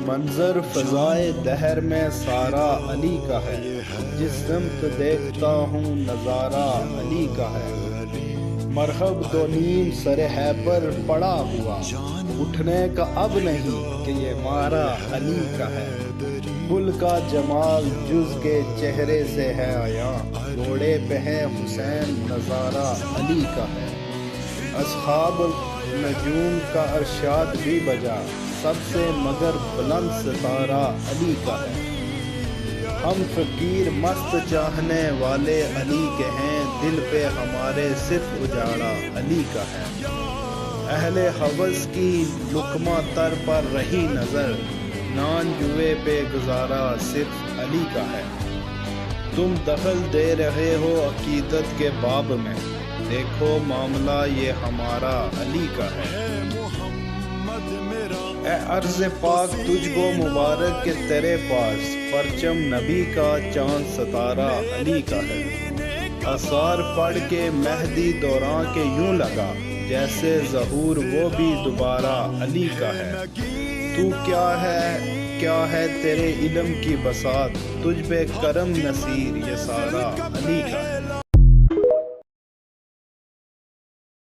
منظر فضائے دہر میں سارا علی کا ہے، جس سمت دیکھتا ہوں نظارہ علی کا ہے۔ مرحب دو نیم سر حیبر پڑا ہوا، اٹھنے کا اب نہیں کہ یہ مارا علی کا ہے۔ کل کا جمال جز کے چہرے سے ہے عیاں، گھوڑے پہ ہے حسین نظارہ علی کا ہے۔ اصحاب نجوم کا ارشاد بھی بجا، سب سے مگر بلند ستارہ علی کا ہے۔ ہم فقیر مست چاہنے والے علی کے ہیں، دل پہ ہمارے صرف اجاڑا علی کا ہے۔ اہل ہوس کی لقمہ تر پر رہی نظر، نان جوئے پہ گزارا صرف علی کا ہے۔ تم دخل دے رہے ہو عقیدت کے باب میں، دیکھو معاملہ یہ ہمارا علی کا ہے۔ اے عرض پاک تجھ کو مبارک کہ تیرے پاس، پرچم نبی کا چاند ستارہ علی کا ہے۔ آثار پڑھ کے مہدی دوران کے یوں لگا، جیسے ظہور وہ بھی دوبارہ علی کا ہے۔ تو کیا ہے تیرے علم کی بساط، تجھ پہ کرم نصیر یہ سارا علی کا ہے۔